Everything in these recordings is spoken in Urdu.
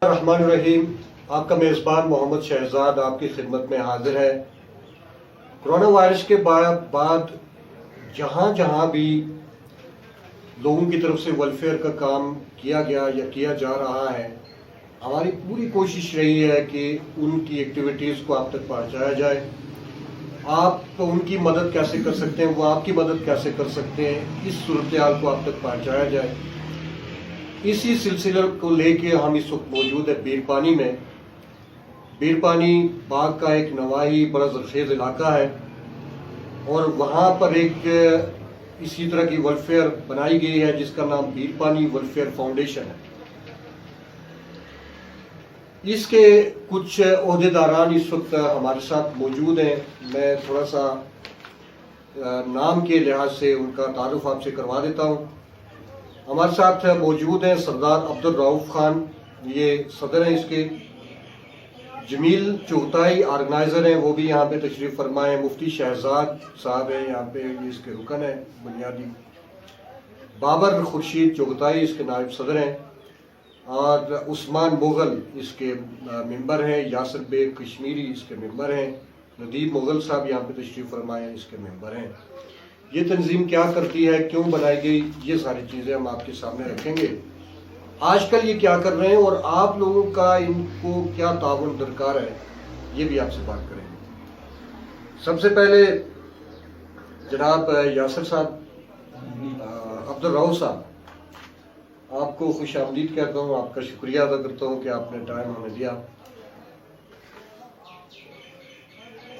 الرحمن الرحیم، آپ کا میزبان محمد شہزاد آپ کی خدمت میں حاضر ہے۔ کرونا وائرس کے بعد جہاں جہاں بھی لوگوں کی طرف سے ویلفیئر کا کام کیا گیا یا کیا جا رہا ہے، ہماری پوری کوشش رہی ہے کہ ان کی ایکٹیویٹیز کو آپ تک پہنچایا جائے۔ آپ ان کی مدد کیسے کر سکتے ہیں، وہ آپ کی مدد کیسے کر سکتے ہیں، اس صورتحال کو آپ تک پہنچایا جائے۔ اسی سلسلے کو لے کے ہم اس وقت موجود ہے بیر پانی میں۔ بیر پانی باغ کا ایک نواحی بڑا زرخیز علاقہ ہے، اور وہاں پر ایک اسی طرح کی ویلفیئر بنائی گئی ہے جس کا نام بیر پانی ویلفیئر فاؤنڈیشن ہے۔ اس کے کچھ عہدیداران اس وقت ہمارے ساتھ موجود ہیں۔ میں تھوڑا سا نام کے لحاظ سے ان کا تعارف آپ سے کروا دیتا ہوں۔ ہمارے ساتھ موجود ہیں سردار عبد الرؤف خان، یہ صدر ہیں اس کے۔ جمیل چغتائی آرگنائزر ہیں، وہ بھی یہاں پہ تشریف فرما ہیں۔ مفتی شہزاد صاحب ہیں یہاں پہ، اس کے رکن ہیں بنیادی۔ بابر خورشید چغتائی اس کے نائب صدر ہیں، اور عثمان مغل اس کے ممبر ہیں۔ یاسر بیگ کشمیری اس کے ممبر ہیں۔ ندیم مغل صاحب یہاں پہ تشریف فرمائے ہیں، اس کے ممبر ہیں۔ یہ تنظیم کیا کرتی ہے، کیوں بنائی گئی، یہ ساری چیزیں ہم آپ کے سامنے رکھیں گے۔ آج کل یہ کیا کر رہے ہیں اور آپ لوگوں کا ان کو کیا تعاون درکار ہے، یہ بھی آپ سے بات کریں گے۔ سب سے پہلے جناب یاسر صاحب، عبد الرؤف صاحب، آپ کو خوش آمدید کہتا ہوں، آپ کا شکریہ ادا کرتا ہوں کہ آپ نے ٹائم ہمیں دیا۔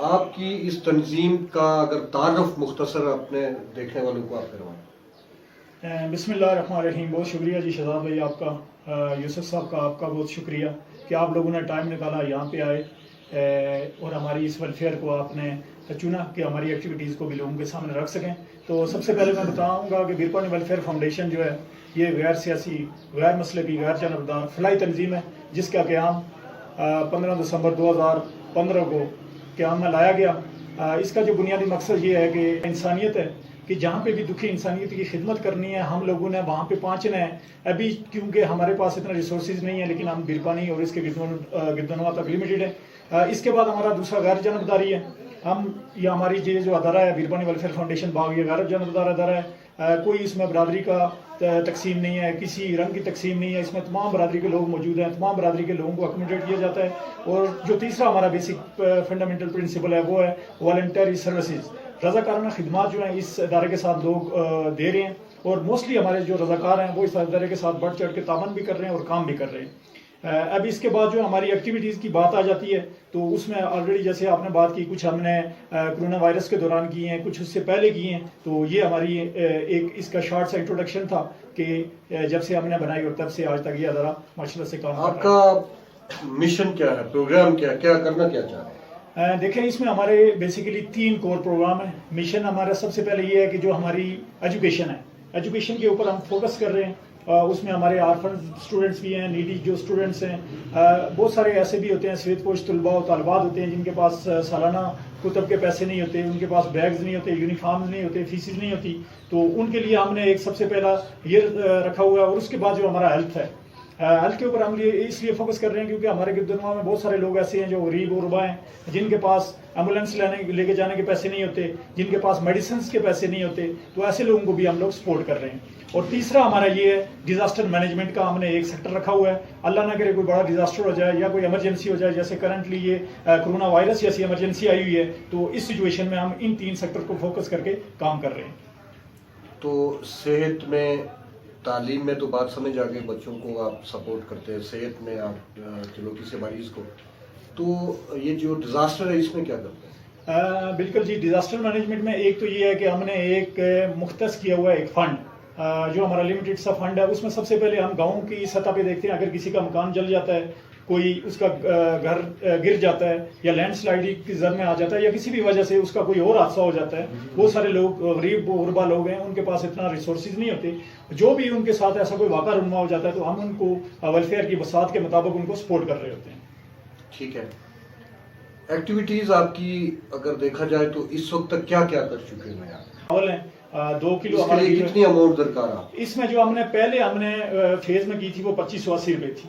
آپ کی اس تنظیم کا اگر تعارف مختصر اپنے دیکھنے والوں کو آپ کروائیں۔ بسم اللہ الرحمن الرحیم۔ بہت شکریہ جی شہزاد بھائی آپ کا، یوسف صاحب کا آپ کا بہت شکریہ کہ آپ لوگوں نے ٹائم نکالا، یہاں پہ آئے اور ہماری اس ویلفیئر کو آپ نے چنا کہ ہماری ایکٹیویٹیز کو بھی لوگوں کے سامنے رکھ سکیں۔ تو سب سے پہلے میں بتاؤں گا کہ بیر پانی ویلفیئر فاؤنڈیشن جو ہے یہ غیر سیاسی، غیر مسلکی، غیر جانبدار فلاحی تنظیم ہے، جس کا قیام 15 دسمبر 2015 کو قیام میں لایا گیا۔ اس کا جو بنیادی مقصد یہ ہے کہ انسانیت ہے، کہ جہاں پہ بھی دکھی انسانیت کی خدمت کرنی ہے، ہم لوگوں نے وہاں پہ پہنچنا ہے۔ ابھی کیونکہ ہمارے پاس اتنا ریسورسز نہیں ہے، لیکن ہم بیر پانی اور اس کے گردنواں تک لمیٹڈ ہے۔ اس کے بعد ہمارا دوسرا غیر جانبداری ہے۔ یہ ہماری جو ادارہ ہے بیر پانی ویلفیئر فاؤنڈیشن باغ، یہ غیر جانبدار ادارہ ہے۔ کوئی اس میں برادری کا تقسیم نہیں ہے، کسی رنگ کی تقسیم نہیں ہے، اس میں تمام برادری کے لوگ موجود ہیں، تمام برادری کے لوگوں کو اکوموڈیٹ کیا جاتا ہے۔ اور جو تیسرا ہمارا بیسک فنڈامنٹل پرنسپل ہے وہ ہے والنٹری سروسز، رضاکارانہ خدمات جو ہیں اس ادارے کے ساتھ لوگ دے رہے ہیں، اور موسٹلی ہمارے جو رضاکار ہیں وہ اس ادارے کے ساتھ بڑھ چڑھ کے تعاون بھی کر رہے ہیں اور کام بھی کر رہے ہیں۔ اب اس کے بعد جو ہماری ایکٹیویٹیز کی بات آ جاتی ہے تو اس میں آلریڈی جیسے آپ نے بات کی، کچھ ہم نے کرونا وائرس کے دوران کی ہیں، کچھ اس سے پہلے کی ہیں۔ تو یہ ہماری ایک اس کا شارٹ سا انٹروڈکشن تھا کہ جب سے ہم نے بنائی اور تب سے آج تک یہ ادارہ ماشاء اللہ سے کام کر رہا ہے۔ آپ کا مشن کیا ہے، پروگرام کیا کرنا کیا چاہ رہے ہیں؟ دیکھیں، اس میں ہمارے بیسیکلی 3 کور پروگرام ہیں۔ مشن ہمارا سب سے پہلے یہ ہے کہ جو ہماری ایجوکیشن ہے، ایجوکیشن کے اوپر ہم فوکس کر رہے ہیں۔ اس میں ہمارے آرفن اسٹوڈنٹس بھی ہیں، نیڈی جو اسٹوڈنٹس ہیں، بہت سارے ایسے بھی ہوتے ہیں سفید پوش طلباء و طالبات ہوتے ہیں جن کے پاس سالانہ کتب کے پیسے نہیں ہوتے، ان کے پاس بیگز نہیں ہوتے، یونیفارمز نہیں ہوتے، فیسز نہیں ہوتی۔ تو ان کے لیے ہم نے ایک سب سے پہلا یہ رکھا ہوا ہے۔ اور اس کے بعد جو ہمارا ہیلتھ ہے، ہیلتھ کے اوپر ہم اس لیے فوکس کر رہے ہیں کیونکہ ہمارے گردنواں میں بہت سارے لوگ ایسے ہیں جو غریب غربا ہیں، جن کے پاس ایمبولینس لے کے جانے کے پیسے نہیں ہوتے، جن کے پاس میڈیسنس کے پیسے نہیں ہوتے۔ تو ایسے لوگوں کو بھی ہم لوگ سپورٹ کر رہے ہیں۔ اور تیسرا ہمارا یہ ہے ڈیزاسٹر مینجمنٹ کا، ہم نے ایک سیکٹر رکھا ہوا ہے۔ اللہ نہ کرے کوئی بڑا ڈیزاسٹر ہو جائے یا کوئی ایمرجنسی ہو جائے، جیسے کرنٹلی یہ کرونا وائرس جیسی ایمرجنسی آئی ہوئی ہے، تو اس سچویشن میں ہم ان 3 سیکٹر کو فوکس کر کے کام کر رہے ہیں۔ تو صحت میں، تعلیم میں تو بات سمجھ آ گئی، بچوں کو آپ سپورٹ کرتے ہیں، صحت میں آپ چلو کسی مریض کو، تو یہ جو ڈیزاسٹر ہے اس میں کیا کرتے ہیں؟ بالکل جی، ڈیزاسٹر مینجمنٹ میں ایک تو یہ ہے کہ ہم نے ایک مختص کیا ہوا ہے ایک فنڈ، جو ہمارا لمیٹڈ سا فنڈ ہے۔ اس میں سب سے پہلے ہم گاؤں کی سطح پہ دیکھتے ہیں، اگر کسی کا مکان جل جاتا ہے، کوئی اس کا گھر گر جاتا ہے، یا لینڈ سلائڈنگ کی زد میں آ جاتا ہے، یا کسی بھی وجہ سے اس کا کوئی اور حادثہ ہو جاتا ہے، بہت سارے لوگ غریب غربا لوگ ہیں، ان کے پاس اتنا ریسورسز نہیں ہوتے، جو بھی ان کے ساتھ ایسا کوئی واقعہ رونما ہو جاتا ہے تو ہم ان کو ویلفیئر کی وسعت کے مطابق ان کو سپورٹ کر رہے ہوتے ہیں۔ ٹھیک ہے۔ ایکٹیویٹیز آپ کی اگر دیکھا جائے تو اس وقت تک کیا کیا کر چکے ہیں آپ؟ اول ہیں 2 کلو اس کے لیے کتنی اماؤنٹ درکار ہے؟ اس میں جو ہم نے پہلے فیز میں کی تھی وہ 2580 روپے تھی،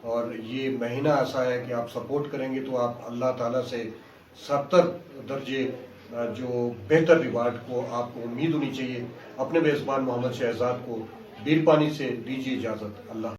اور یہ مہینہ ایسا ہے کہ آپ سپورٹ کریں گے تو آپ اللہ تعالیٰ سے 70 درجے جو بہتر ریوارڈ کو آپ کو امید ہونی چاہیے. اپنے میزبان محمد شہزاد کو بیل پانی سے دیجیے اجازت. اللہ